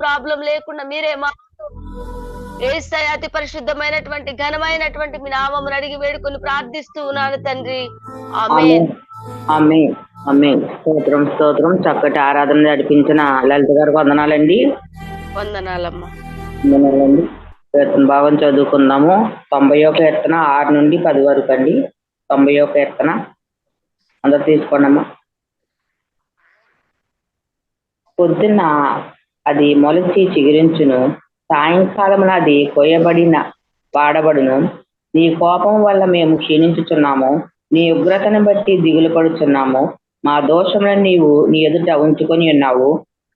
Problem లేకుండా మీరే మా యేసయ్య అతి పరిశుద్ధమైనటువంటి ఘనమైనటువంటి మీ నామమును అడిగి వేడుకొని ప్రార్థిస్తూ ఉన్నాను తండ్రి. ఆమేన్. ఆమేన్. ఆమేన్. స్తోత్రం స్తోత్రం. చక్కటి ఆరాధన నడిపించిన లలిత గారికి వందనాలండి. వందనాలమ్మా. వందనాలండి. కీర్తన భాగం చదువుకుందాము. 90వ కీర్తన 6 నుండి 10 వరకు అండి. 90వ కీర్తన అందరు తీసుకోండమ్మా. పొద్దున్న అది మొలచి చిగురించును, సాయంకాలమున అది కొయ్యబడిన వాడబడును. నీ కోపం వల్ల మేము క్షీణించుచున్నాము, నీ ఉగ్రతను బట్టి దిగులు పడుచున్నాము. మా దోషములను నీవు నీ ఎదుట ఉంచుకొని ఉన్నావు.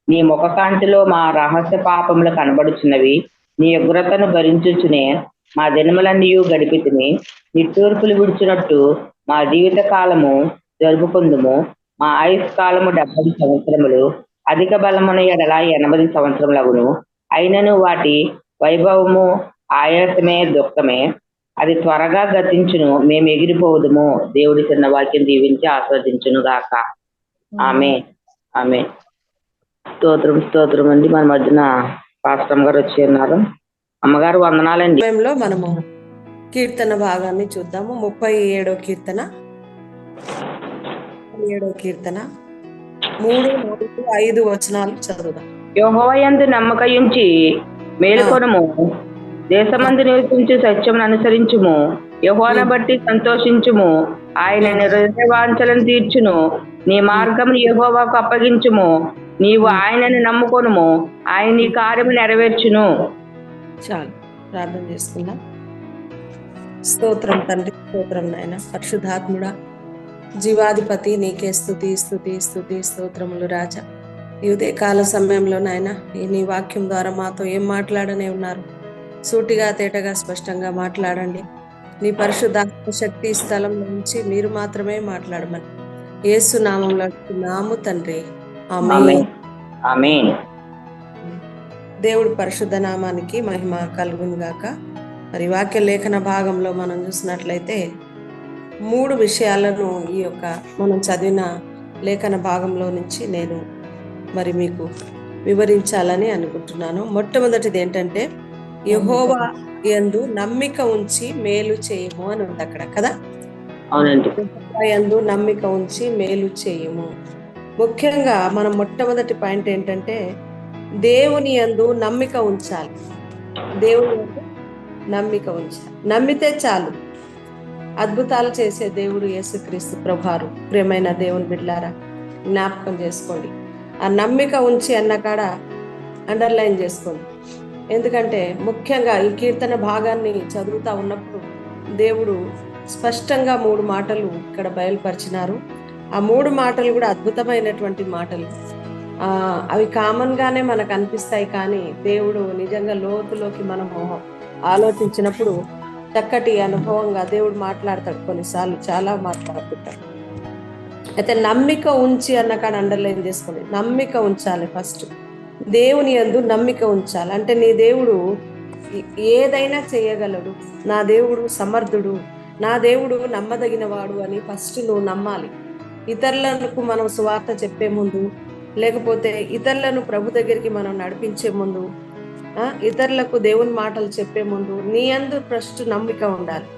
నీ ముఖకాంతిలో మా రహస్య పాపములు కనబడుచున్నవి. నీ ఉగ్రతను భరించుచునే మా దినములన్నీ గడిపితిమి. నిట్టూర్పులు విడిచినట్టు మా జీవిత కాలము జరుపుకుందుము. మా ఆయుష్ కాలము 70 సంవత్సరములు, అధిక బలమున ఎడల 80 సంవత్సరములగును. అయినను వాటి వైభవము ఆయాసమే దుఃఖమే, అది త్వరగా గతించును, మేము ఎగిరిపోవుదుము. దేవుడి చిన్న వాక్యం దీవించి ఆస్వాదించును గాక. ఆమె ఆమె. స్తోత్రం స్తోత్రం అండి. మన మధ్యన పాస్టమ్ గారు వచ్చి ఉన్నారు. అమ్మగారు వందనాలండి. సమయంలో మనము కీర్తన భాగాన్ని చూద్దాము. 37వ కీర్తన 3, 4, 5 వచనాలు చదువుదాం. యెహోవాయందు నమ్మకయుంచి మేలుకొనుము, దేశమందు నివసించి సత్యమును అనుసరించుము. యెహోవాను బట్టి సంతోషించుము, ఆయన హృదయవాంఛలను తీర్చును. నీ మార్గమును యెహోవాకు అప్పగించుము, నీవు ఆయనను నమ్ముకొనుము, ఆయన నీ కార్యము నెరవేర్చును. చాలు, ప్రార్థన చేసుకుందాం. స్తోత్రం తండ్రి, స్తోత్రం నాయన. పరిశుద్ధాత్ముడా, జీవాధిపతి, నీకే స్తుతి స్తుతి స్తుతి స్తోత్రములు రాజా. ఈ ఉదయకాల సమయంలో నాయన నీ వాక్యం ద్వారా మాతో ఏం మాట్లాడనే ఉన్నారు. సూటిగా తేటగా స్పష్టంగా మాట్లాడండి. నీ పరిశుద్ధాత్మ శక్తి స్థలం నుంచి మీరు మాత్రమే మాట్లాడమని యేసు నామంలో నాము తండ్రి. ఆమేన్. ఆమేన్. దేవుడి పరిశుద్ధ నామానికి మహిమ కలుగును గాక. మరి వాక్య లేఖన భాగంలో మనం చూసినట్లయితే 3 విషయాలను ఈ యొక్క మనం చదివిన లేఖన భాగంలో నుంచి నేను మరి మీకు వివరించాలని అనుకుంటున్నాను. మొట్టమొదటిది ఏంటంటే, యెహోవా యందు నమ్మిక ఉంచి మేలు చేయము అని ఉంది అక్కడ కదా. అవునండి. యెహోవా యందు నమ్మిక ఉంచి మేలు చేయము. ముఖ్యంగా మనం మొట్టమొదటి పాయింట్ ఏంటంటే, దేవుని యందు నమ్మిక ఉంచాలి. దేవుని యందు నమ్మిక ఉంచాలి. నమ్మితే చాలు. అద్భుతాలు చేసే దేవుడు యేసుక్రీస్తు ప్రభువారు. ప్రియమైన దేవుని బిడ్డలారా, జ్ఞాపకం చేసుకోండి. ఆ నమ్మిక ఉంచి అన్న కాడ అండర్లైన్ చేసుకోండి. ఎందుకంటే ముఖ్యంగా ఈ కీర్తన భాగాన్ని చదువుతా ఉన్నప్పుడు దేవుడు స్పష్టంగా 3 మాటలు ఇక్కడ బయలుపరిచినారు. ఆ 3 మాటలు కూడా అద్భుతమైనటువంటి మాటలు. అవి కామన్ గానే మనకు అనిపిస్తాయి, కానీ దేవుడు నిజంగా లోతులోకి మనము ఆలోచించినప్పుడు చక్కటి అనుభవంగా దేవుడు మాట్లాడతాడు. కొన్నిసార్లు చాలా మాట్లాడుతుంటాడు. అయితే నమ్మిక ఉంచి అన్న కాడ అండర్లైన్ చేసుకోండి. నమ్మిక ఉంచాలి. ఫస్ట్ దేవుని యందు నమ్మిక ఉంచాలి. అంటే నీ దేవుడు ఏదైనా చేయగలడు, నా దేవుడు సమర్థుడు, నా దేవుడు నమ్మదగిన వాడు అని ఫస్ట్ నువ్వు నమ్మాలి. ఇతరులకు మనం సువార్త చెప్పే ముందు, లేకపోతే ఇతరులను ప్రభు దగ్గరికి మనం నడిపించే ముందు, ఇతరులకు దేవుని మాటలు చెప్పే ముందు నీ యందు ఫస్ట్ నమ్మిక ఉండాలి.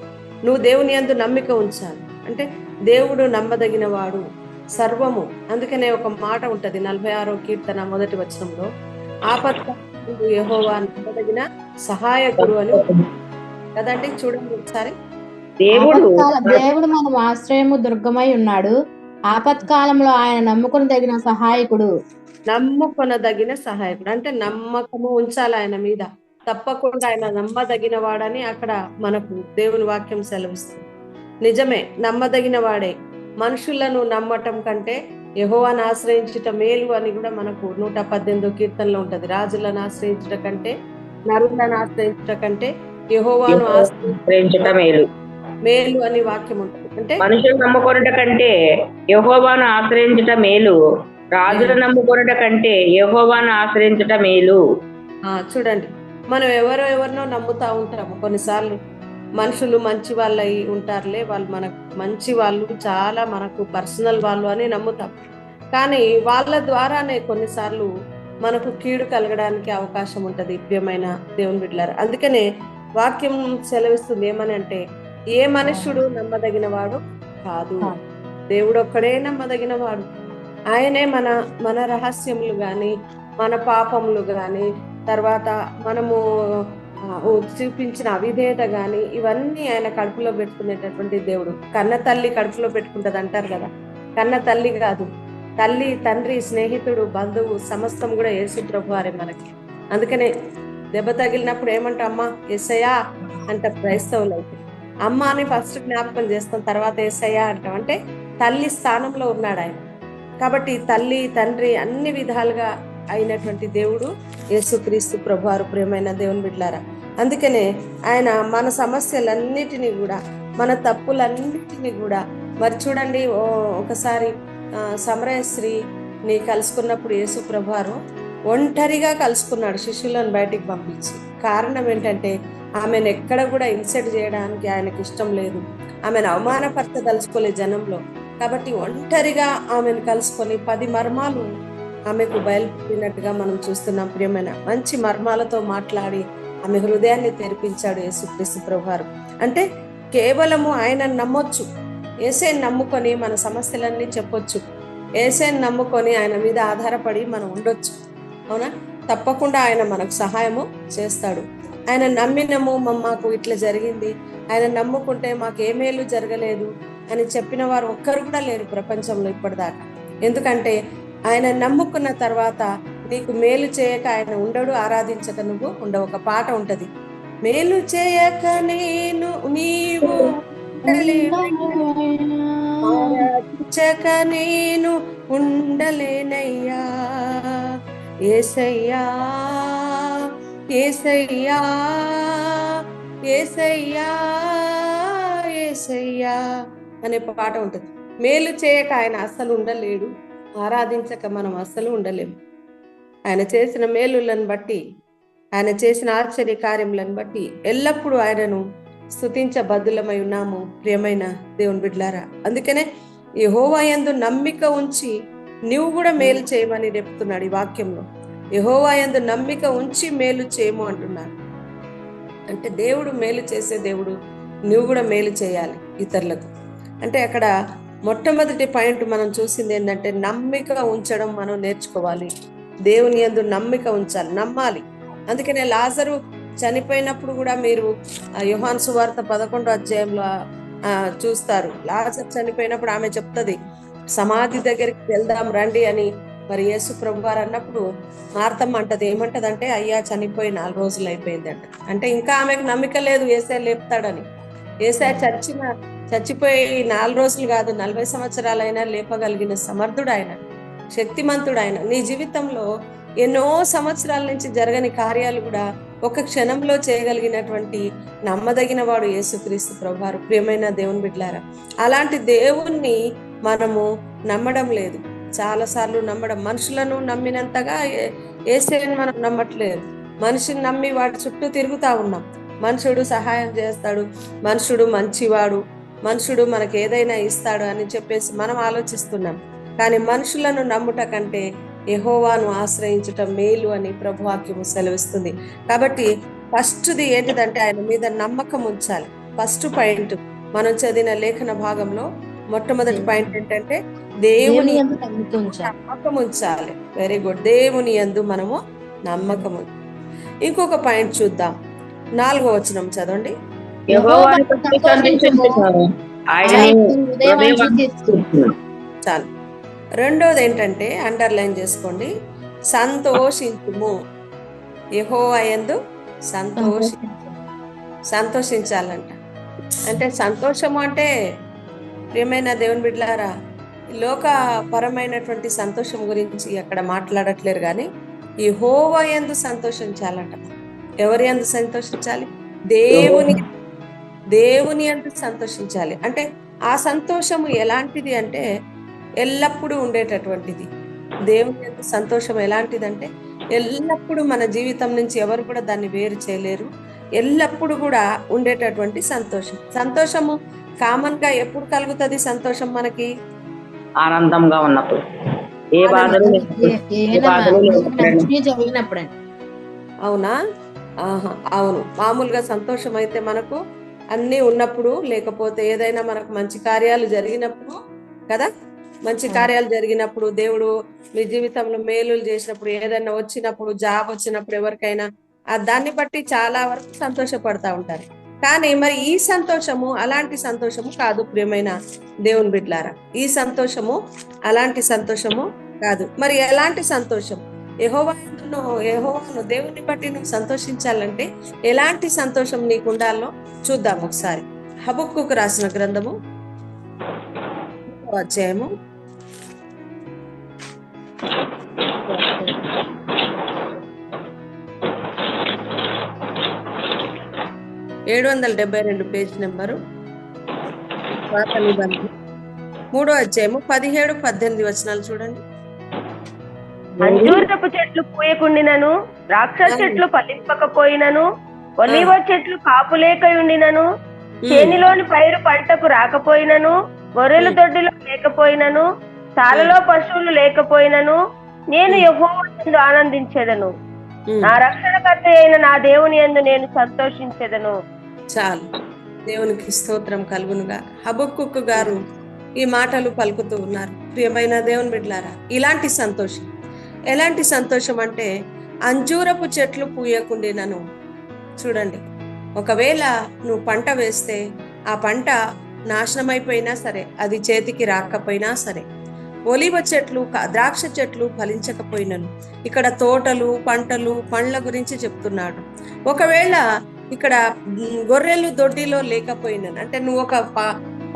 నువ్వు దేవుని యందు నమ్మిక ఉంచాలి. అంటే దేవుడు నమ్మదగిన వాడు, సర్వము. అందుకనే ఒక మాట ఉంటది 46వ కీర్తన 1వ వచనంలో, ఆపత్కాలమందు యెహోవా నమ్మదగిన సహాయకుడు అని కదండి. చూడండి ఒకసారి. దేవుడు మనం ఆశ్రయము దుర్గమై ఉన్నాడు, ఆపత్కాలంలో ఆయన నమ్ముకొనదగిన సహాయకుడు. నమ్ముకొనదగిన సహాయకుడు అంటే నమ్మకము ఉంచాలి ఆయన మీద. తప్పకుండా ఆయన నమ్మదగిన వాడని అక్కడ మనకు దేవుని వాక్యం సెలవిస్తుంది. నిజమే, నమ్మదగిన వాడే. మనుషులను నమ్మటం కంటే యెహోవాను ఆశ్రయించుట మేలు అని కూడా మనకు 118వ కీర్తనలో ఉంటది. రాజులను ఆశ్రయించుట కంటే, నరులను ఆశ్రయించుట కంటే యెహోవాను ఆశ్రయించుట మేలు అని వాక్యం ఉంటుంది. అంటే మనుషులు నమ్ముకొనుట కంటే యెహోవాను ఆశ్రయించుట మేలు, రాజులు నమ్ముకొనుట కంటే యెహోవాను ఆశ్రయించుట మేలు. చూడండి, మనం ఎవరినో నమ్ముతా ఉంటాము. కొన్నిసార్లు మనుషులు మంచి వాళ్ళు అయి ఉంటారులే, వాళ్ళు మనకు మంచి వాళ్ళు, చాలా మనకు పర్సనల్ వాళ్ళు అని నమ్ముతాం. కానీ వాళ్ళ ద్వారానే కొన్నిసార్లు మనకు కీడు కలగడానికి అవకాశం ఉంటది ప్రియమైన దేవుని బిడ్డలారా. అందుకనే వాక్యం సెలవిస్తుంది ఏమని అంటే, ఏ మనుష్యుడు నమ్మదగిన వాడు కాదు, దేవుడు ఒక్కడే నమ్మదగిన వాడు. ఆయనే మన మన రహస్యములు గాని, మన పాపములు గాని, తర్వాత మనము చూపించిన అవిధేయత గాని, ఇవన్నీ ఆయన కడుపులో పెట్టుకునేటటువంటి దేవుడు. కన్న తల్లి కడుపులో పెట్టుకుంటది అంటారు కదా, కన్న తల్లి కాదు, తల్లి, తండ్రి, స్నేహితుడు, బంధువు సమస్తం కూడా యేసు ప్రభు వారే మనకి. అందుకనే దెబ్బ తగిలినప్పుడు ఏమంటా, అమ్మా యేసయ్యా అంట. క్రైస్తవులు అయితే అమ్మ అని ఫస్ట్ జ్ఞాపకం చేస్తాం, తర్వాత యేసయ్యా అంటాం. అంటే తల్లి స్థానంలో ఉన్నాడు ఆయన. కాబట్టి తల్లి, తండ్రి అన్ని విధాలుగా అయినటువంటి దేవుడు యేసుక్రీస్తు ప్రభువారు. ప్రియమైన దేవుని బిడ్డలారా, అందుకనే ఆయన మన సమస్యలన్నిటినీ కూడా, మన తప్పులన్నిటినీ కూడా, మరి చూడండి ఒకసారి సమరయ స్త్రీని కలుసుకున్నప్పుడు యేసు ప్రభువారు ఒంటరిగా కలుసుకున్నాడు శిష్యులను బయటికి పంపించి. కారణం ఏంటంటే ఆమెను ఎక్కడ కూడా ఇన్సల్ట్ చేయడానికి ఆయనకి ఇష్టం లేదు, ఆమెను అవమానపరచదలుచుకోలేదు జనంలో. కాబట్టి ఒంటరిగా ఆమెను కలుసుకొని 10 మర్మాలు ఆమెకు బయలుపెట్టినట్టుగా మనం చూస్తున్నాం. ప్రియమైన మంచి మర్మాలతో మాట్లాడి ఆమె హృదయాన్ని తెరిపించాడు యేసుక్రీస్తు ప్రభువారు. అంటే కేవలము ఆయన నమ్మొచ్చు, యేసేని నమ్ముకొని మన సమస్యలన్నీ చెప్పొచ్చు, యేసేని నమ్ముకొని ఆయన మీద ఆధారపడి మనం ఉండొచ్చు. అవునా? తప్పకుండా ఆయన మనకు సహాయము చేస్తాడు. ఆయన నమ్మినము, మాకు ఇట్లా జరిగింది, ఆయన నమ్ముకుంటే మాకు ఏ మేలు జరగలేదు అని చెప్పిన వారు ఒక్కరు కూడా లేరు ప్రపంచంలో ఇప్పటిదాకా. ఎందుకంటే ఆయన నమ్ముకున్న తర్వాత నీకు మేలు చేయక ఆయన ఉండడు, ఆరాధించక నువ్వు ఉండవు. ఒక పాట ఉంటది, మేలు చేయక నీవు ఆరాధించక నేను ఉండలేనయ్యా, యేసయ్యా యేసయ్యా యేసయ్యా యేసయ్యా అనే పాట ఉంటుంది. మేలు చేయక ఆయన అస్సలు ఉండలేడు, ఆరాధించక మనం అస్సలు ఉండలేము. ఆయన చేసిన మేలులను బట్టి, ఆయన చేసిన ఆశ్చర్య కార్యములను బట్టి ఎల్లప్పుడూ ఆయనను స్తుతించబద్దులమై ఉన్నాము ప్రియమైన దేవుని బిడ్డలారా. అందుకనే యెహోవా యందు నమ్మిక ఉంచి నువ్వు కూడా మేలు చేయమని చెప్తున్నాడు ఈ వాక్యంలో. యెహోవా యందు నమ్మిక ఉంచి మేలు చేయము అంటున్నాడు. అంటే దేవుడు మేలు చేసే దేవుడు, నువ్వు కూడా మేలు చేయాలి ఇతరులకు. అంటే అక్కడ మొట్టమొదటి పాయింట్ మనం చూసింది ఏంటంటే నమ్మిక ఉంచడం మనం నేర్చుకోవాలి. దేవుని యందు నమ్మిక ఉంచాలి, నమ్మాలి. అందుకనే లాజరు చనిపోయినప్పుడు కూడా మీరు యోహాను సువార్త 11వ అధ్యాయంలో చూస్తారు. లాజరు చనిపోయినప్పుడు ఆమె చెప్తుంది, సమాధి దగ్గరికి వెళ్దాం రండి అని. మరి యేసు ప్రభువారు అన్నప్పుడు మార్తమ్మ అంటది, ఏమంటదంటే అయ్యా చనిపోయి 4 రోజులు అయిపోయింది అంట. అంటే ఇంకా ఆమెకు నమ్మిక లేదు యేసయ్య లేపుతాడని. యేసయ్య చచ్చిపోయి 4 రోజులు కాదు, 40 సంవత్సరాలైనా లేపగలిగిన సమర్థుడు ఆయన, శక్తిమంతుడు ఆయన. నీ జీవితంలో ఎన్నో సంవత్సరాల నుంచి జరగని కార్యాలు కూడా ఒక క్షణంలో చేయగలిగినటువంటి నమ్మదగిన వాడు యేసుక్రీస్తు ప్రభువారు. ప్రియమైన దేవుని బిడ్డలారా, అలాంటి దేవుణ్ణి మనము నమ్మడం లేదు. చాలాసార్లు నమ్మడం, మనుషులను నమ్మినంతగా యేసయ్యను మనం నమ్మట్లేదు. మనిషిని నమ్మి వాటి చుట్టూ తిరుగుతా ఉన్నాం. మనుషుడు సహాయం చేస్తాడు, మనుషుడు మంచివాడు, మనుషుడు మనకు ఏదైనా ఇస్తాడు అని చెప్పేసి మనం ఆలోచిస్తున్నాం. కానీ మనుషులను నమ్ముట కంటే యెహోవాను ఆశ్రయించటం మేలు అని ప్రభువాక్యము సెలవిస్తుంది. కాబట్టి ఫస్ట్ది ఏంటిదంటే ఆయన మీద నమ్మకం ఉంచాలి. ఫస్ట్ పాయింట్ మనం చదివిన లేఖన భాగంలో మొట్టమొదటి పాయింట్ ఏంటంటే దేవుని నమ్మకం ఉంచాలి. వెరీ గుడ్, దేవుని యందు మనము నమ్మకం. ఇంకొక పాయింట్ చూద్దాం, 4వ వచనం చదవండి. చాలు. రెండోది ఏంటంటే అండర్లైన్ చేసుకోండి, సంతోషించుము. యెహోవా యందు సంతోషించాలంట. అంటే సంతోషము అంటే ప్రియమైన దేవుని బిడ్డలారా, లోకపరమైనటువంటి సంతోషం గురించి అక్కడ మాట్లాడట్లేరు, కానీ యెహోవా యందు సంతోషించాలంట. ఎవరి యందు సంతోషించాలి? దేవుని యందు సంతోషించాలి. అంటే ఆ సంతోషము ఎలాంటిది అంటే ఎల్లప్పుడూ ఉండేటటువంటిది. దేవుని యందు సంతోషం ఎలాంటిదంటే ఎల్లప్పుడూ మన జీవితం నుంచి ఎవరు కూడా దాన్ని వేరు చేయలేరు. ఎల్లప్పుడూ కూడా ఉండేటటువంటి సంతోషం. సంతోషము కామన్ గా ఎప్పుడు కలుగుతుంది? సంతోషం మనకి ఆనందంగా ఉన్నప్పుడు. ఏ బాధలు ఏ బాధలు మంచి జరిగినప్పుడండి. అవునా? ఆహా, అవును. మామూలుగా సంతోషం అయితే మనకు అన్నీ ఉన్నప్పుడు, లేకపోతే ఏదైనా మనకు మంచి కార్యాలు జరిగినప్పుడు కదా, మంచి కార్యాలు జరిగినప్పుడు, దేవుడు మీ జీవితంలో మేలులు చేసినప్పుడు, ఏదైనా వచ్చినప్పుడు, జాబ్ వచ్చినప్పుడు, ఎవరికైనా దాన్ని బట్టి చాలా వరకు సంతోషపడతా ఉంటారు. కానీ మరి ఈ సంతోషము అలాంటి సంతోషము కాదు ప్రియమైన దేవుని బిడ్డలారా. ఈ సంతోషము అలాంటి సంతోషము కాదు. మరి ఎలాంటి సంతోషం? యెహోవాను దేవుని బట్టి నువ్వు సంతోషించాలంటే ఎలాంటి సంతోషం నీకు ఉండాలో చూద్దాం ఒకసారి. హబక్కూకు రాసిన గ్రంథము 3వ అధ్యాయము 772 పేజీ నెంబరు, పాత నిబంధన 3వ అధ్యాయము 17-18 వచనాలు చూడండి. అంజూరపు చెట్లు పూయకుండినను, ద్రాక్ష చెట్లు ఫలింపకపోయినను, ఒలీవ చెట్లు కాపులేకయుండినను, చేనిలోని పైరు పంటకు రాకపోయినను, గొర్రెలు దొడ్డిలో లేకపోయినను, సాలలో పశువులు లేకపోయినను, నేను యెహోవా యందు ఆనందించెదను, నా రక్షణకర్త అయిన నా దేవుని యందు నేను సంతోషించెదను. చాలు, దేవునికి స్తోత్రం కలుగునుగా. హబక్కూకు గారు ఈ మాటలు పలుకుతూ ఉన్నారు. ప్రియమైన దేవుని బిడ్డలారా, ఇలాంటి సంతోషం ఎలాంటి సంతోషం అంటే, అంజూరపు చెట్లు పూయకుండినను. చూడండి, ఒకవేళ నువ్వు పంట వేస్తే ఆ పంట నాశనమైపోయినా సరే, అది చేతికి రాకపోయినా సరే, ఒలివ చెట్లు ద్రాక్ష చెట్లు ఫలించకపోయినను, ఇక్కడ తోటలు పంటలు పండ్ల గురించి చెప్తున్నాడు. ఒకవేళ ఇక్కడ గొర్రెలు దొడ్డిలో లేకపోయినను అంటే, నువ్వు ఒక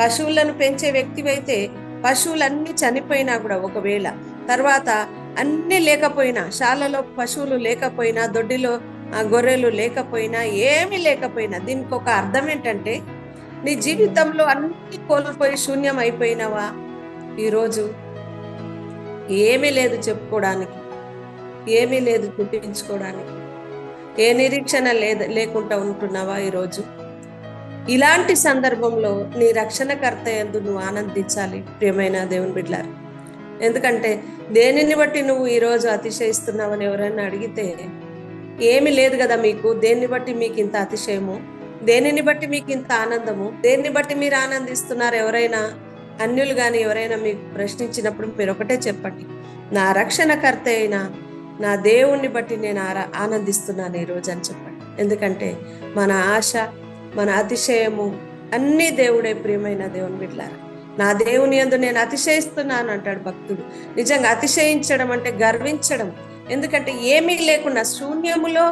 పశువులను పెంచే వ్యక్తివైతే పశువులన్నీ చనిపోయినా కూడా, ఒకవేళ తర్వాత అన్ని లేకపోయినా, శాలలో పశువులు లేకపోయినా, దొడ్డిలో గొర్రెలు లేకపోయినా, ఏమి లేకపోయినా, దీనికి ఒక అర్థం ఏంటంటే, నీ జీవితంలో అన్ని కోల్పోయి శూన్యం అయిపోయినావా? ఈరోజు ఏమీ లేదు చెప్పుకోవడానికి, ఏమీ లేదు చూపించుకోవడానికి, ఏ నిరీక్షణ లేకుండా ఉంటున్నావా ఈరోజు? ఇలాంటి సందర్భంలో నీ రక్షణకర్త యందు నువ్వు ఆనందించాలి ప్రియమైన దేవుని బిడ్డలారా. ఎందుకంటే దేనిని బట్టి నువ్వు ఈరోజు అతిశయిస్తున్నావని ఎవరైనా అడిగితే, ఏమి లేదు కదా మీకు, దేన్ని బట్టి మీకు ఇంత అతిశయము, దేనిని బట్టి మీకు ఇంత ఆనందము, దేన్ని బట్టి మీరు ఆనందిస్తున్నారు? ఎవరైనా అన్యులు కానీ ఎవరైనా మీకు ప్రశ్నించినప్పుడు మీరు ఒకటే చెప్పండి, నా రక్షణకర్త అయిన నా దేవుణ్ణి బట్టి నేను ఆనందిస్తున్నాను ఈరోజు అని చెప్పండి. ఎందుకంటే మన ఆశ, మన అతిశయము అన్నీ దేవుడే ప్రియమైన దేవుని బిడ్డలారా. నా దేవుని యందు నేను అతిశయిస్తున్నాను అంటాడు భక్తుడు. నిజంగా అతిశయించడం అంటే గర్వించడం. ఎందుకంటే ఏమీ లేకుండా శూన్యములో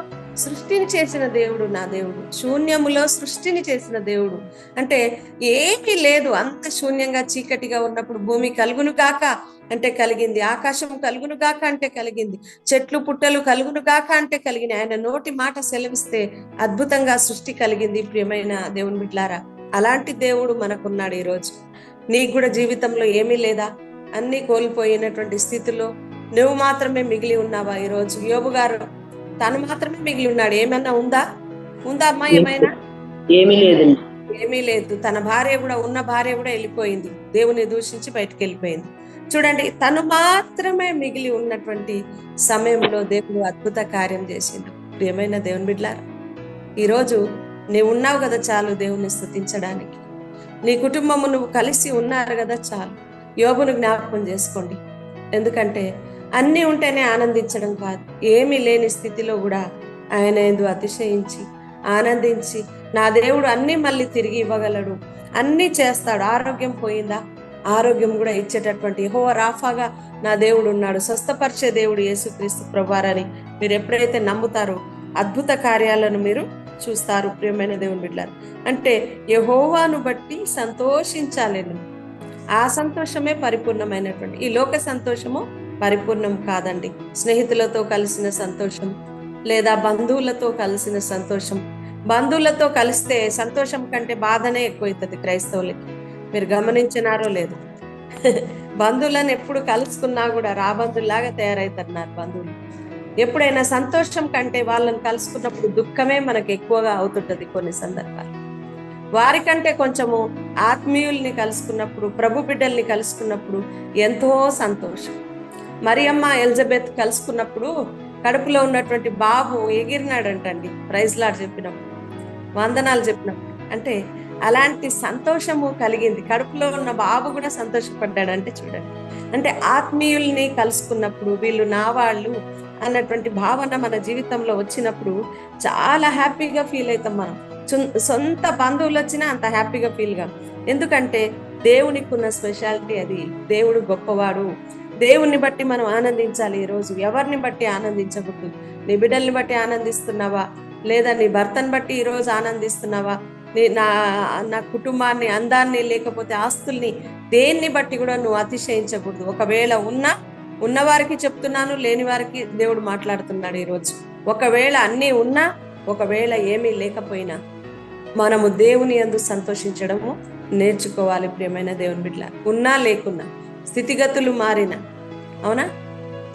సృష్టిని చేసిన దేవుడు నా దేవుడు. శూన్యములో సృష్టిని చేసిన దేవుడు అంటే ఏమీ లేదు, అంత శూన్యంగా చీకటిగా ఉన్నప్పుడు భూమి కలుగును గాక అంటే కలిగింది, ఆకాశం కలుగును గాక అంటే కలిగింది, చెట్లు పుట్టలు కలుగును గాక అంటే కలిగింది. ఆయన నోటి మాట సెలవిస్తే అద్భుతంగా సృష్టి కలిగింది ప్రియమైన దేవుని బిడ్డలారా. అలాంటి దేవుడు మనకున్నాడు ఈరోజు. నీకు కూడా జీవితంలో ఏమీ లేదా? అన్ని కోల్పోయినటువంటి స్థితిలో నువ్వు మాత్రమే మిగిలి ఉన్నావా ఈరోజు? యోబు గారు తను మాత్రమే మిగిలి ఉన్నాడు. ఏమన్నా ఉందా అమ్మా? ఏమైనా ఏమీ లేదు, ఏమీ లేదు. తన భార్య కూడా, ఉన్న భార్య కూడా వెళ్ళిపోయింది, దేవుని దూషించి బయటకు వెళ్ళిపోయింది. చూడండి, తను మాత్రమే మిగిలి ఉన్నటువంటి సమయంలో దేవుడు అద్భుత కార్యం చేసిండు. ప్రియమైన దేవుని బిడ్డలారా, ఈరోజు నీవు ఉన్నావు కదా చాలు దేవుని స్తుతించడానికి. నీ కుటుంబము నువ్వు కలిసి ఉన్నారు కదా చాలు. యోబును జ్ఞాపకం చేసుకోండి. ఎందుకంటే అన్నీ ఉంటేనే ఆనందించడం కాదు, ఏమీ లేని స్థితిలో కూడా ఆయన యందు అతిశయించి ఆనందించి, నా దేవుడు అన్నీ మళ్ళీ తిరిగి ఇవ్వగలడు, అన్నీ చేస్తాడు. ఆరోగ్యం పోయిందా? ఆరోగ్యం కూడా ఇచ్చేటటువంటి యెహోవా రాఫాగా నా దేవుడు ఉన్నాడు, స్వస్థపరిచే దేవుడు యేసుక్రీస్తు ప్రభువారని మీరు ఎప్పుడైతే నమ్ముతారో అద్భుత కార్యాలను మీరు చూస్తారు ప్రియమైన దేవుని బిడ్డలారా. అంటే యెహోవాను బట్టి సంతోషించాలి. ఆ సంతోషమే పరిపూర్ణమైనటువంటి, ఈ లోక సంతోషము పరిపూర్ణం కాదండి. స్నేహితులతో కలిసిన సంతోషం లేదా బంధువులతో కలిసిన సంతోషం. బంధువులతో కలిస్తే సంతోషం కంటే బాధనే ఎక్కువైతుంది క్రైస్తవులకి. మీరు గమనించినారో లేదు? బంధువులను ఎప్పుడు కలుసుకున్నా కూడా రాబంధుల్లాగా తయారైతున్నారు బంధువులు. ఎప్పుడైనా సంతోషం కంటే వాళ్ళని కలుసుకున్నప్పుడు దుఃఖమే మనకు ఎక్కువగా అవుతుంటది కొన్ని సందర్భాలు. వారికంటే కొంచెము ఆత్మీయుల్ని కలుసుకున్నప్పుడు, ప్రభు బిడ్డల్ని కలుసుకున్నప్పుడు ఎంతో సంతోషం. మరియమ్మ ఎలిజబెత్ కలుసుకున్నప్పుడు కడుపులో ఉన్నటువంటి బాబు ఎగిరినాడంటండి, ప్రైజ్ లార్డ్ చెప్పినప్పుడు, వందనాలు చెప్పినప్పుడు. అంటే అలాంటి సంతోషము కలిగింది, కడుపులో ఉన్న బాబు కూడా సంతోషపడ్డాడంటే చూడండి. అంటే ఆత్మీయుల్ని కలుసుకున్నప్పుడు వీళ్ళు నా వాళ్ళు అన్నటువంటి భావన మన జీవితంలో వచ్చినప్పుడు చాలా హ్యాపీగా ఫీల్ అవుతాం మనం. సొంత బంధువులు వచ్చినా అంత హ్యాపీగా ఫీల్ గా. ఎందుకంటే దేవునికి ఉన్న స్పెషాలిటీ అది. దేవుడు గొప్పవాడు. దేవుణ్ణి బట్టి మనం ఆనందించాలి. ఈరోజు ఎవరిని బట్టి ఆనందించకూడదు. నీ బిడ్డల్ని బట్టి ఆనందిస్తున్నావా, లేదా నీ భర్తను బట్టి ఈరోజు ఆనందిస్తున్నావా, నా నా కుటుంబాన్ని, అందాన్ని, లేకపోతే ఆస్తుల్ని, దేన్ని బట్టి కూడా నువ్వు అతిశయించకూడదు. ఒకవేళ ఉన్నవారికి చెప్తున్నాను, లేని వారికి దేవుడు మాట్లాడుతున్నాడు ఈరోజు. ఒకవేళ అన్నీ ఉన్నా, ఒకవేళ ఏమీ లేకపోయినా మనము దేవుని యందు సంతోషించడము నేర్చుకోవాలి. ప్రియమైన దేవుని బిడ్డ, ఉన్నా లేకున్నా, స్థితిగతులు మారినా, అవునా,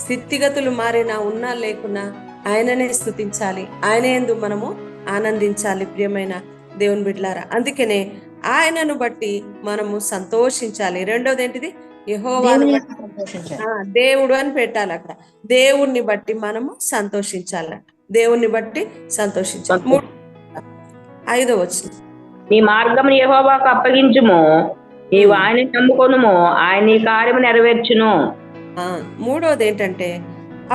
స్థితిగతులు మారినా, ఉన్నా లేకున్నా ఆయననే స్తుతించాలి, ఆయన యందు మనము ఆనందించాలి. ప్రియమైన దేవుని బిడ్డలారా, అందుకనే ఆయనను బట్టి మనము సంతోషించాలి. రెండోది ఏంటిది? యెహోవాను దేవుని బట్టి, సంతోషించాలి. దేవుడు అని పెట్టాలి అక్కడ. దేవుణ్ణి బట్టి మనము సంతోషించాలట. దేవుణ్ణి బట్టి సంతోషించాలి. 5వ వచనం, నీ మార్గమును యెహోవాకు అప్పగించుము, నీవు ఆయన నమ్ముకొనుము, ఆయన నీ కార్యము నెరవేర్చును. 3వది ఏంటంటే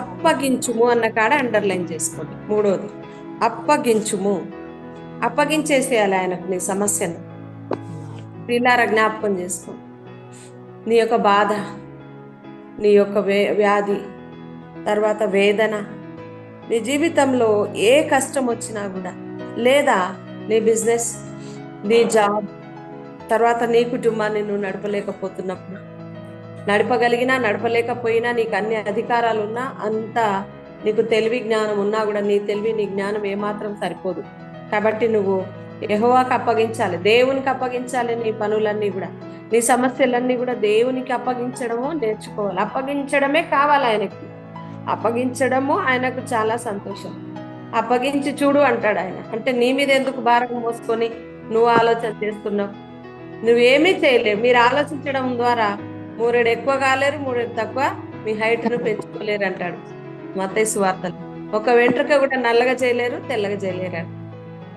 అప్పగించుము అన్న కాడ అండర్లైన్ చేసుకోండి. 3వది అప్పగించుము. అప్పగించేసేయాలి ఆయనకు నీ సమస్యను. పిల్లార జ్ఞాపకం చేసుకో, నీ యొక్క బాధ, నీ యొక్క వ్యాధి, తర్వాత వేదన, నీ జీవితంలో ఏ కష్టం వచ్చినా కూడా, లేదా నీ బిజినెస్, నీ జాబ్, తర్వాత నీ కుటుంబాన్ని నువ్వు నడపలేకపోతున్నప్పుడు, నడపగలిగినా నడపలేకపోయినా, నీకు అన్ని అధికారాలు ఉన్నా, అంత నీకు తెలివి జ్ఞానం ఉన్నా కూడా నీ తెలివి, నీ జ్ఞానం ఏమాత్రం సరిపోదు. కాబట్టి నువ్వు యెహోవాకు అప్పగించాలి, దేవునికి అప్పగించాలి. నీ పనులన్నీ కూడా, నీ సమస్యలన్నీ కూడా దేవునికి అప్పగించడము నేర్చుకోవాలి. అప్పగించడమే కావాలి ఆయనకి. అప్పగించడము ఆయనకు చాలా సంతోషం. అప్పగించి చూడు అంటాడు ఆయన. అంటే నీ మీద ఎందుకు భారం మోసుకొని నువ్వు ఆలోచన చేస్తున్నావు? నువ్వేమీ చేయలేవు. మీరు ఆలోచించడం ద్వారా 3 ఎక్కువ కాలేరు, 3 తక్కువ, మీ హైట్ను పెంచుకోలేరు అంటాడు మత్తయి సువార్తలు. ఒక వెంట్రుక కూడా నల్లగా చేయలేరు, తెల్లగా చేయలేరు.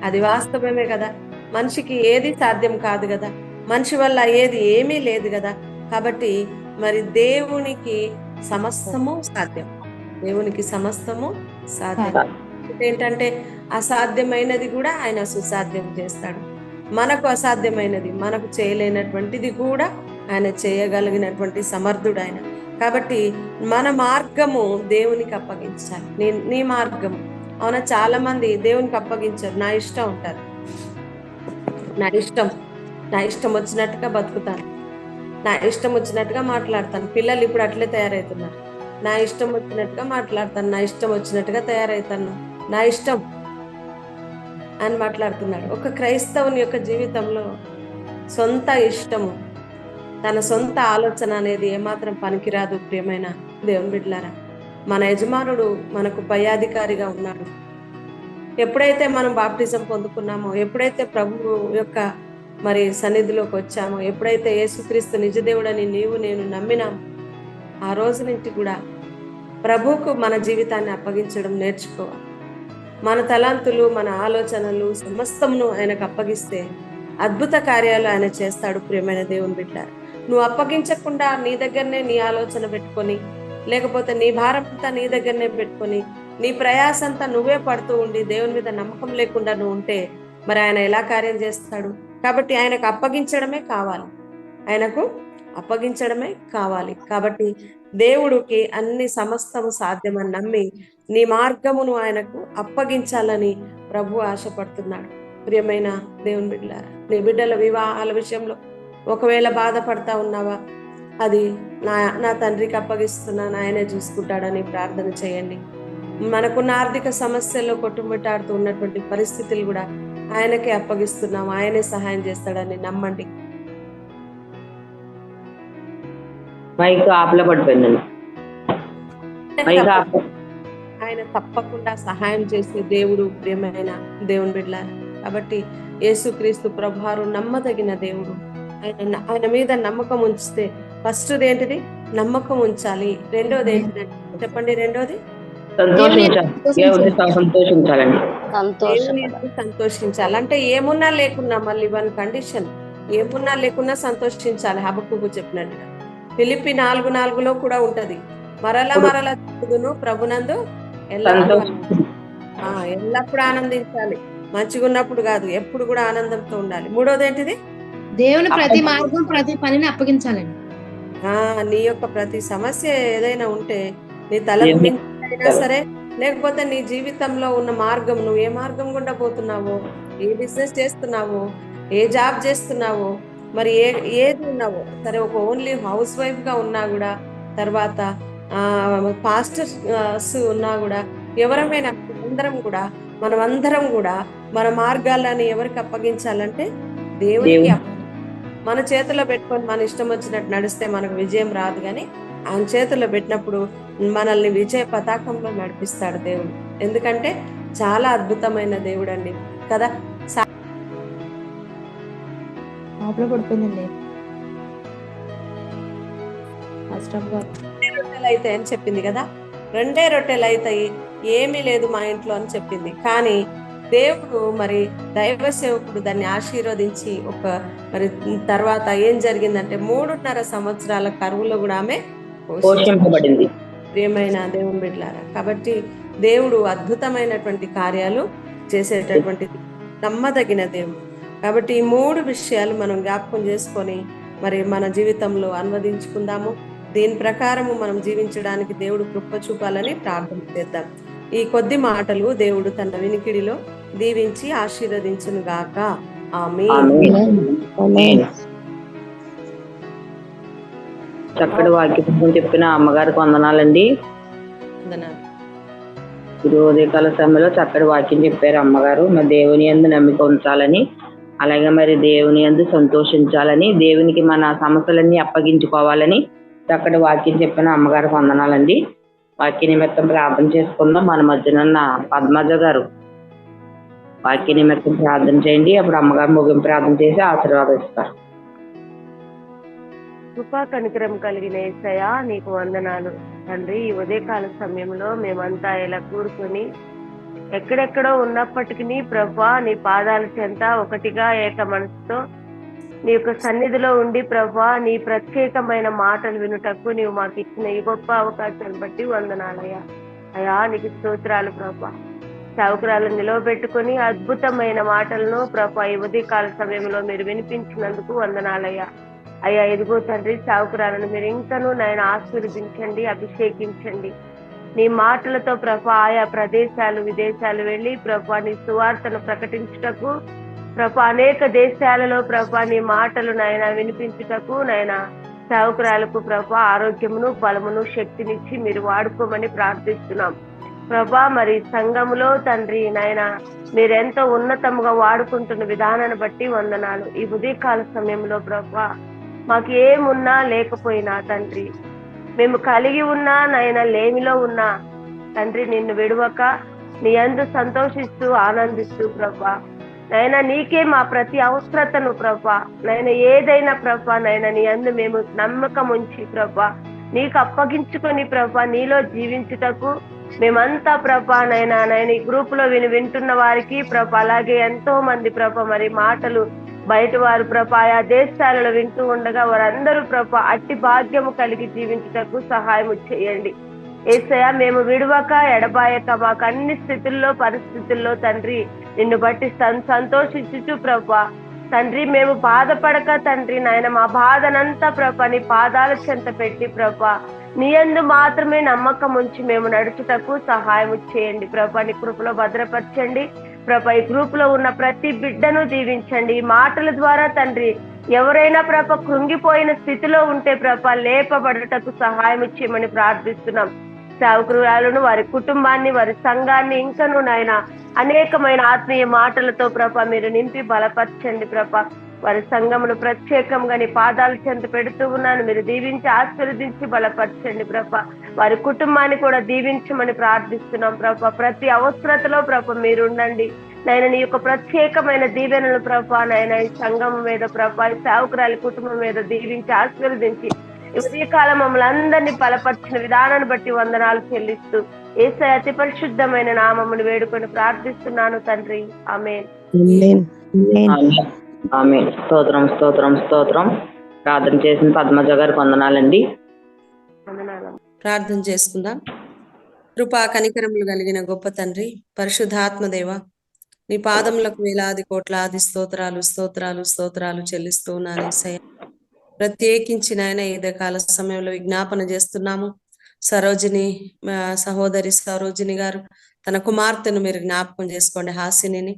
అది వాస్తవమే కదా. మనిషికి ఏది సాధ్యం కాదు కదా, మనిషి వల్ల ఏది ఏమీ లేదు కదా. కాబట్టి మరి దేవునికి సమస్తము సాధ్యం. దేవునికి సమస్తము సాధ్యం. ఏంటంటే అసాధ్యమైనది కూడా ఆయన సుసాధ్యం చేస్తాడు. మనకు అసాధ్యమైనది, మనకు చేయలేనటువంటిది కూడా ఆయన చేయగలిగినటువంటి సమర్థుడు ఆయన. కాబట్టి మన మార్గము దేవునికి అప్పగించాలి. నీ మార్గము, అవునా, చాలా మంది దేవునికి అప్పగించారు. నా ఇష్టం ఉంటారు, నా ఇష్టం వచ్చినట్టుగా బతుకుతాను, నా ఇష్టం వచ్చినట్టుగా మాట్లాడతాను. పిల్లలు ఇప్పుడు అట్లే తయారవుతున్నారు. నా ఇష్టం వచ్చినట్టుగా మాట్లాడతాను, నా ఇష్టం వచ్చినట్టుగా తయారవుతాను, నా ఇష్టం అని మాట్లాడుతున్నాడు. ఒక క్రైస్తవుని యొక్క జీవితంలో సొంత ఇష్టము, తన సొంత ఆలోచన అనేది ఏమాత్రం పనికిరాదు. ప్రియమైన దేవుని బిడ్డలారా, మన యజమానుడు మనకు పైయాధికారిగా ఉన్నాడు. ఎప్పుడైతే మనం బాప్టిజం పొందుకున్నామో, ఎప్పుడైతే ప్రభువు యొక్క మరి సన్నిధిలోకి వచ్చామో, ఎప్పుడైతే యేసుక్రీస్తు నిజదేవుడని నీవు నేను నమ్మినామో, ఆ రోజు నుంచి కూడా ప్రభువుకు మన జీవితాన్ని అప్పగించడం నేర్చుకోవాలి. మన తలాంతులు, మన ఆలోచనలు సమస్తమును ఆయనకు అప్పగిస్తే అద్భుత కార్యాలు ఆయన చేస్తాడు. ప్రియమైన దేవుని బిడ్డలారా, నువ్వు అప్పగించకుండా నీ దగ్గరనే నీ ఆలోచన పెట్టుకొని, లేకపోతే నీ భారమంతా నీ దగ్గరనే పెట్టుకొని, నీ ప్రయాసంతా నువ్వే పడుతూ ఉండి దేవుని మీద నమ్మకం లేకుండా నువ్వు ఉంటే మరి ఆయన ఎలా కార్యం చేస్తాడు? కాబట్టి ఆయనకు అప్పగించడమే కావాలి, ఆయనకు అప్పగించడమే కావాలి. కాబట్టి దేవుడికి అన్ని సమస్తము సాధ్యమని నమ్మి నీ మార్గమును ఆయనకు అప్పగించాలని ప్రభు ఆశపడుతున్నాడు. ప్రియమైన దేవుని బిడ్డలారా, నీ బిడ్డల వివాహాల విషయంలో ఒకవేళ బాధపడతా ఉన్నావా, అది నా తండ్రికి అప్పగిస్తున్నాను, ఆయనే చూసుకుంటాడని ప్రార్థన చేయండి. మనకున్న ఆర్థిక సమస్యల్లో కొట్టుమిట్టాడుతూ ఉన్నటువంటి పరిస్థితులు కూడా ఆయనకే అప్పగిస్తున్నాం, ఆయనే సహాయం చేస్తాడని నమ్మండి. మైక్ ఆపలో పడిపోయిందండి. ఆయన తప్పకుండా సహాయం చేసే దేవుడు. ప్రియమైన దేవుని బిడ్డలారా, కాబట్టి యేసుక్రీస్తు ప్రభువారు నమ్మదగిన దేవుడు. ఆయన మీద నమ్మకం ఉంచితే ఫస్ట్ ఏంటిది? నమ్మకం ఉంచాలి. రెండోది ఏంటిదంటే చెప్పండి, రెండోది సంతోషించాలి. దేవుడితో సంతోషించాలండి. దేవుని యందు సంతోషించాలి. అంటే ఏమున్నా లేకున్నా, మళ్ళీ వన్ కండిషన్, ఏమున్నా లేకున్నా సంతోషించాలి. హబక్కుకు చెప్పినట్టుగా ఫిలిప్పి 4:4లో కూడా ఉంటది, మరలా మరలా చెప్పుదును ప్రభునందు ఎల్లప్పుడూ ఎల్లప్పుడూ ఆనందించాలి. మంచిగా ఉన్నప్పుడు కాదు, ఎప్పుడు కూడా ఆనందంతో ఉండాలి. మూడోది ఏంటిది? దేవుని ప్రతి మార్గం ప్రతి పనిని అప్పగించాలండి. నీ యొక్క ప్రతి సమస్య ఏదైనా ఉంటే, నీ తలకు మించినా సరే, లేకపోతే నీ జీవితంలో ఉన్న మార్గం, నువ్వు ఏ మార్గం గుండా పోతున్నావో, ఏ బిజినెస్ చేస్తున్నావో, ఏ జాబ్ చేస్తున్నావో, మరి ఏది ఉన్నావో సరే, ఒక ఓన్లీ హౌస్ వైఫ్ గా ఉన్నా కూడా, తర్వాత పాస్టర్స్ ఉన్నా కూడా, ఎవరమైనా మనమందరం కూడా మన మార్గాలని ఎవరికి అప్పగించాలంటే దేవునికి. మన చేతుల్లో పెట్టుకొని మన ఇష్టం వచ్చినట్టు నడిస్తే మనకు విజయం రాదు, కానీ ఆయన చేతుల్లో పెట్టినప్పుడు మనల్ని విజయ పతాకంలో నడిపిస్తాడు దేవుడు. ఎందుకంటే చాలా అద్భుతమైన దేవుడు అండి కదా. పడిపోయిందండి రొట్టెలు అవుతాయి అని చెప్పింది కదా, 2 రొట్టెలు అవుతాయి, ఏమీ లేదు మా ఇంట్లో అని చెప్పింది. కానీ దేవుడు మరి దైవ సేవకుడు దాన్ని ఆశీర్వదించి మరి తర్వాత ఏం జరిగిందంటే 3.5 సంవత్సరాల కరువులో కూడా ఆమె పోషింపబడింది. ప్రియమైన దేవుని బిడ్డలారా, కాబట్టి దేవుడు అద్భుతమైనటువంటి కార్యాలు చేసేటటువంటి నమ్మదగిన దేవుడు. కాబట్టి ఈ 3 విషయాలు మనం జ్ఞాపకం చేసుకొని మరి మన జీవితంలో అనువదించుకుందాము. దీని ప్రకారము మనం జీవించడానికి దేవుడు కృప చూపాలని ప్రార్థన చేద్దాం. ఈ కొద్ది మాటలు దేవుడు తన వినికిడిలో దీవించి ఆశీర్వదించును గాక. ఆమేన్. చక్కటి వాక్యం చెప్పిన అమ్మగారికి వందనాలండి. ఈ ఉదయకాల సమయంలో చక్కటి వాక్యం చెప్పారు అమ్మగారు. మరి దేవుని యందు నమ్మిక ఉంచాలని, అలాగే మరి దేవుని యందు సంతోషించాలని, దేవునికి మన సమస్యలన్నీ అప్పగించుకోవాలని చక్కటి వాక్యం చెప్పిన అమ్మగారికి వందనాలండి. వాక్య నిమిత్తం ప్రార్థన చేసుకుందాం. మన మధ్యన పద్మజ గారు వాక్య నిమిత్తం ప్రార్థన చేయండి. అప్పుడు అమ్మగారు ముగింపు ప్రార్థన చేసి ఆశీర్వాదిస్తారు. కృపా కనికరం కలిగిన యేసయ్యా, నీకు వందనాలు తండ్రి. ఈ ఉదయకాల సమయంలో మేమంతా ఇలా కూర్చొని ఎక్కడెక్కడో ఉన్నప్పటికీ ప్రభా నీ పాదాల చెంత ఒకటిగా ఏక మనసుతో నీ యొక్క సన్నిధిలో ఉండి ప్రభా నీ ప్రత్యేకమైన మాటలు వినుటకు నీవు మాకు ఇచ్చిన ఈ గొప్ప అవకాశాన్ని బట్టి వందనాలయ్యా. అయ్యా నీకు స్తోత్రాలు ప్రభా. చౌకరాలను నిలవబెట్టుకుని అద్భుతమైన మాటలను ప్రభా ఈ ఉదయకాల సమయంలో మీరు వినిపించినందుకు వందనాలయ్యా. అయ్యా ఎదుగో తండ్రి, చౌకరాలను మీరు ఇంకనూ నాయన ఆశీర్వదించండి, అభిషేకించండి. నీ మాటలతో ప్రభా ఆయా ప్రదేశాలు విదేశాలు వెళ్ళి ప్రభా నీ సువార్తను ప్రకటించుటకు ప్రభా అనేక దేశాలలో ప్రభా నీ మాటలు నాయన వినిపించుటకు నాయన సేవకురాలకు ప్రభా ఆరోగ్యమును బలమును శక్తినిచ్చి మీరు వాడుకోమని ప్రార్థిస్తున్నాం ప్రభా. మరి సంఘములో తండ్రి నాయన మీరెంతో ఉన్నతముగా వాడుకుంటున్న విధానాన్ని బట్టి వందనాలు. ఈ ఉదయకాల సమయంలో ప్రభా మాకు ఏమున్నా లేకపోయినా తండ్రి, మేము కలిగి ఉన్నా నాయన లేమిలో ఉన్నా తండ్రి, నిన్ను విడవక నీ యందు సంతోషిస్తూ ఆనందిస్తూ ప్రభా నైనా నీకే మా ప్రతి అవసరతను ప్రభా నైనా ఏదైనా ప్రభా నైనా నీ యందు మేము నమ్మకం ఉంచి ప్రభా నీకు అప్పగించుకొని ప్రభా నీలో జీవించుటకు మేమంతా ప్రభా నైనా ఈ గ్రూప్ లో వింటున్న వారికి ప్రభా అలాగే ఎంతో మంది ప్రభా మరి మాటలు బయట వారు ప్రభా ఆయా దేశాలలో వింటూ ఉండగా వారందరూ ప్రభా అట్టి భాగ్యము కలిగి జీవించుటకు సహాయం చేయండి యేసయ్యా. మేము విడవక ఎడబాయక మాకు అన్ని స్థితుల్లో పరిస్థితుల్లో తండ్రి నిన్ను బట్టి సంతోషించుచు ప్రభా తండ్రి, మేము బాధపడక తండ్రి నాయన మా బాధనంతా ప్రభా నీ పాదాల చెంత పెట్టి ప్రభా నీ యందు మాత్రమే నమ్మకం ఉంచి మేము నడుచుటకు సహాయం చేయండి ప్రభా. నీ కృపలో భద్రపరచండి ప్రభా. ఈ గ్రూప్ లో ఉన్న ప్రతి బిడ్డను దీవించండి. ఈ మాటల ద్వారా తండ్రి ఎవరైనా ప్రభా కృంగిపోయిన స్థితిలో ఉంటే ప్రభా లేపబడటకు సహాయం చేయమని ప్రార్థిస్తున్నాం. సేవకురాలను వారి కుటుంబాన్ని వారి సంఘాన్ని ఇంకను నాయన అనేకమైన ఆత్మీయ మాటలతో ప్రభా మీరు నింపి బలపరచండి ప్రభా. వారి సంఘమును ప్రత్యేకంగా నీ పాదాల చెంత పెడుతూ ఉన్నాను, మీరు దీవించి ఆశీర్వదించి బలపరచండి ప్రభా. వారి కుటుంబాన్ని కూడా దీవించమని ప్రార్థిస్తున్నాం ప్రభా. ప్రతి అవసరతలో ప్రభా మీరు ఉండండి నాయన. నీ యొక్క ప్రత్యేకమైన దీవెనలు ప్రభా నాయన ఈ సంఘం మీద ప్రభా ఈ సేవకురాలి కుటుంబం మీద దీవించి ఆశీర్వదించి ఈ ఉదయకాలం మమ్మల్ని అందరినీ బలపరిచిన విధానాన్ని బట్టి వందనాలు చెల్లిస్తూ యేసయ్య అతి పరిశుద్ధమైన నామమును వేడుకొని ప్రార్థిస్తున్నాను తండ్రి. ఆమేన్. ఆమేన్. స్తోత్రం స్తోత్రం స్తోత్రం. ప్రార్థన చేసిన పద్మజ గారికి వందనాలండి. వందనాలు. ప్రార్థన చేసుకుందాం. కృపా కనికరములు కలిగిన గొప్ప తండ్రి, పరిశుద్ధాత్మదేవ, నీ పాదములకు వేలాది కోట్లాది స్తోత్రాలు స్తోత్రాలు స్తోత్రాలు చెల్లిస్తూ ఉన్నాను యేసయ్య. ప్రత్యేకించి నాయన ఈ కాల సమయంలో విజ్ఞాపన చేస్తున్నాము. సరోజిని సహోదరి సరోజిని గారు తన కుమార్తెను మీరు జ్ఞాపకం చేసుకోండి. హాసిని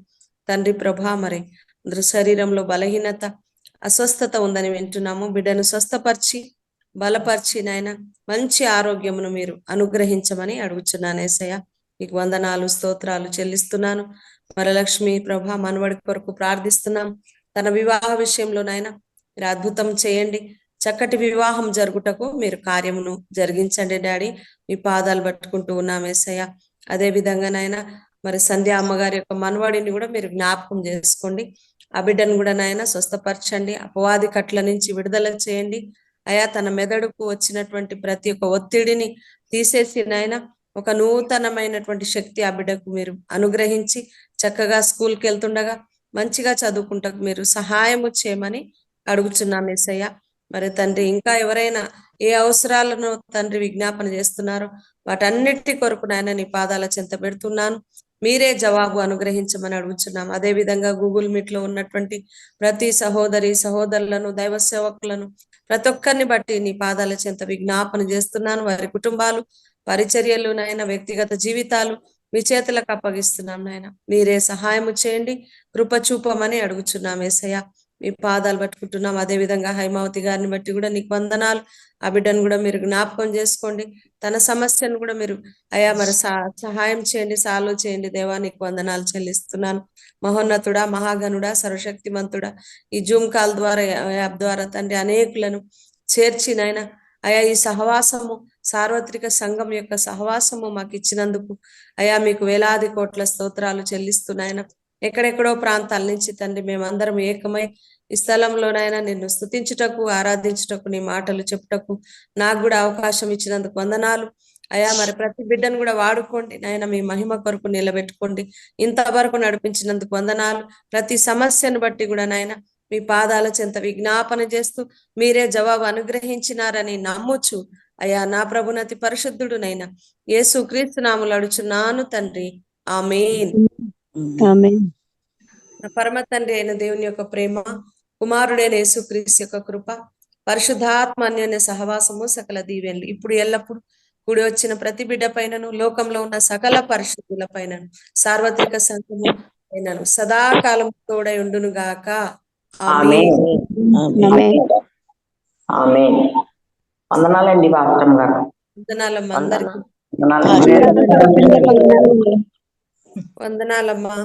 తండ్రి ప్రభా, మరి శరీరంలో బలహీనత అస్వస్థత ఉందని వింటున్నాము. బిడ్డను స్వస్థపరిచి బలపరిచి నాయన మంచి ఆరోగ్యమును మీరు అనుగ్రహించమని అడుగుచున్నాను యేసయ్య. మీకు వందనాలు స్తోత్రాలు చెల్లిస్తున్నాను. వరలక్ష్మి ప్రభా మనవడి కొరకు ప్రార్థిస్తున్నాం. తన వివాహ విషయంలో నాయన మీరు అద్భుతం చేయండి. చక్కటి వివాహం జరుగుటకు మీరు కార్యమును జరిగించండి డాడీ. మీ పాదాలు పట్టుకుంటూ ఉన్నాం యేసయ్య. అదే విధంగా నాయన మరి సంధ్య అమ్మగారి యొక్క మనవడిని కూడా మీరు జ్ఞాపకం చేసుకోండి. ఆ బిడ్డను కూడా నాయన స్వస్థపరచండి. అపవాది కట్ల నుంచి విడుదల చేయండి అయా. తన మెదడుకు వచ్చినటువంటి ప్రతి ఒక్క ఒత్తిడిని తీసేసి నాయన ఒక నూతనమైనటువంటి శక్తి ఆ బిడ్డకు మీరు అనుగ్రహించి చక్కగా స్కూల్కి వెళ్తుండగా మంచిగా చదువుకుంటకు మీరు సహాయము చేయమని అడుగుచున్నాం యేసయ్య. మరి తండ్రి ఇంకా ఎవరైనా ఏ అవసరాలను తండ్రి విజ్ఞాపన చేస్తున్నారో వాటన్నిటి కొరకు నాయన నీ పాదాల చెంత పెడుతున్నాను. మీరే జవాబు అనుగ్రహించమని అడుగుచున్నాం. అదే విధంగా గూగుల్ మీట్ లో ఉన్నటువంటి ప్రతి సహోదరి సహోదరులను దైవ సేవకులను ప్రతి ఒక్కరిని బట్టి నీ పాదాల చెంత విజ్ఞాపన చేస్తున్నాను. వారి కుటుంబాలు పరిచర్యలు నాయన వ్యక్తిగత జీవితాలు మీ చేతులకు అప్పగిస్తున్నాం నాయన. మీరే సహాయము చేయండి, కృప చూపమని అడుగుచున్నాం యేసయ్య. మీ పాదాలు పట్టుకుంటున్నాం. అదే విధంగా హైమావతి గారిని బట్టి కూడా నీకు వందనాలు. ఆ బిడ్డను కూడా మీరు జ్ఞాపకం చేసుకోండి. తన సమస్యను కూడా మీరు అయా మరి సహాయం చేయండి, సాల్వ్ చేయండి దేవా. నీకు వందనాలు చెల్లిస్తున్నాను. మహోన్నతుడా, మహాగణుడా, సర్వశక్తిమంతుడా, ఈ జూమ్ కాల్ ద్వారా యాప్ ద్వారా తండ్రి అనేకులను చేర్చినైనా అయా ఈ సహవాసము సార్వత్రిక సంఘం యొక్క సహవాసము మాకు ఇచ్చినందుకు అయా మీకు వేలాది కోట్ల స్తోత్రాలు చెల్లిస్తున్నాయన. ఎక్కడెక్కడో ప్రాంతాల నుంచి తండ్రి మేమందరం ఏకమై ఈ స్థలంలోనైనా నిన్ను స్తుతించుటకు ఆరాధించుటకు నీ మాటలు చెప్పుటకు నాకు కూడా అవకాశం ఇచ్చినందుకు వందనాలు అయా. మరి ప్రతి బిడ్డను కూడా వాడుకోండి నాయన, మీ మహిమ కొరకు నిలబెట్టుకోండి. ఇంతవరకు నడిపించినందుకు వందనాలు. ప్రతి సమస్యను బట్టి కూడా నాయన మీ పాదాల చెంత విజ్ఞాపన చేస్తూ మీరే జవాబు అనుగ్రహించినారని నమ్ముచు అయా నా ప్రభునతి పరిశుద్ధుడునైనా యేసు క్రీస్తు నామములో అడుచున్నాను తండ్రి. ఆమేన్. పరమ తండ్రి అయిన దేవుని యొక్క ప్రేమ, కుమారుడైన యేసు క్రీస్తు యొక్క కృప, పరిశుద్ధాత్మ అన్యోన్య సహవాసము, సకల దీవెనలు ఇప్పుడు ఎల్లప్పుడు కూడి వచ్చిన ప్రతి బిడ్డ పైనను, లోకంలో ఉన్న సకల పరిశుద్ధుల పైనను, సార్వత్రిక సంఘము పైనను సదాకాలం తోడై ఉండును గాక. ఆమేన్. ఆమేన్. వందనాలండి పాస్టర్ గారు. వందనాలమ్మా అందరికి. వందనాలు. వందనాలమ్మా.